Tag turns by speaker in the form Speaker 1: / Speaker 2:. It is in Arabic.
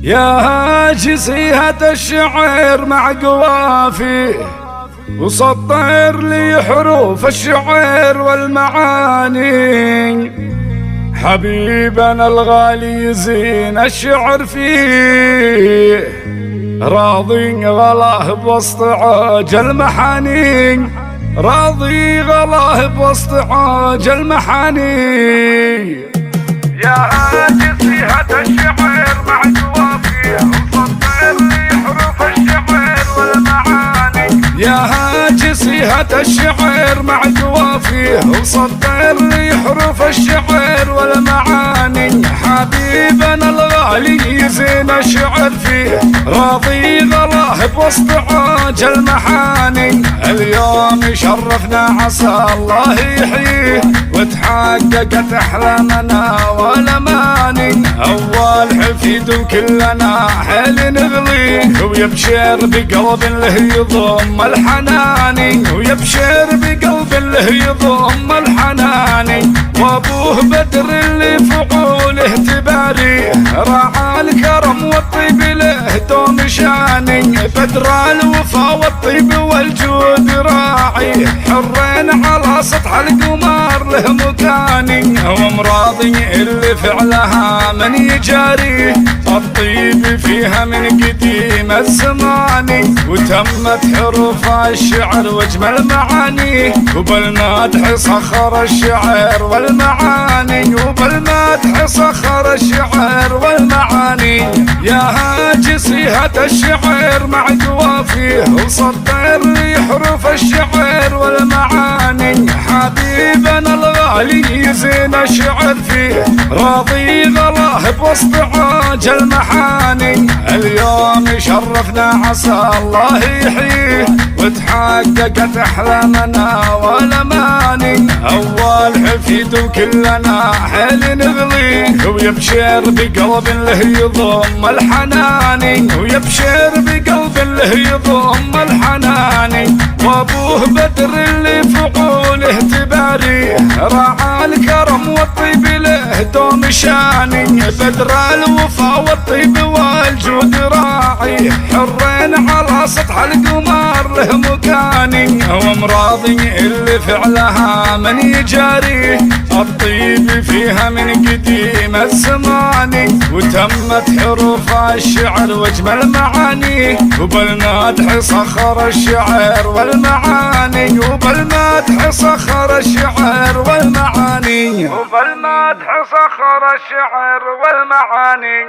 Speaker 1: يا جزيهة الشعر مع قوافي وسطر لي حروف الشعر والمعاني. حبيبنا الغالي يزين الشعر فيه، راضي غلاه بوسط عاج المحاني، راضي غلاه بوسط عاج المحاني. يا جزيهة الشعر مع قوافي وسطر لي حروف الشعر والمعاني. يا جزيهة الشعر مع قوافي وسطر لي حروف الشعر والمعاني. حبيبنا الغالي يزين الشعر فيه، راضي غلاه بوسط عاج المحاني. اليوم يشرفنا عسى الله يحييه، وتحققت احلامنا والاماني. اول حفيد وكلنا حيل نغليه، ويبشر بقلب له يضم الحناني، ويبشر بقلب له يضم الحناني. وابوه بدر اللي فعوله تباريه، راعى الكرم والطيب له دوم شاني. بدر الوفا والطيب والجود راعي، حرين على سطح القمر له مكاني. ومراضي اللي فعلها من يجاريه، الطيب فيها من قديم الزمان. وتمت حروف الشعر واجمل معانيه، وبالمدح صخر الشعر والمعاني، وبالمدح صخر الشعر والمعاني. يا جزيهة الشعر مع قوافيه وسطر لي حروف الشعر والمعاني. حبيبنا الغالي يزين الشعر فيه، راضي غلاه بوسط عاج المحاني. اليوم يشرفنا عسى الله يحييه، وتحققت احلامنا والاماني. اول حفيد وكلنا حيل نغليه، ويبشر بقلب له يضم الحناني، ويبشر بقلب له يضم الحناني. وابوه بدر اللي فعوله تباريه، راعى الكرم والطيب له دوم شاني. بدر الوفا والطيب والجود راعي، حرين على سطح القمر له مكاني. ومراضي اللي فعلها من يجاريه، الطيب فيها من قديم الزمان. وتمت حروف الشعر واجمل معانيه، وبالمدح صخر الشعر والمعاني، وبالمدح صخر الشعر والمعاني، وبالمدح صخر الشعر والمعاني.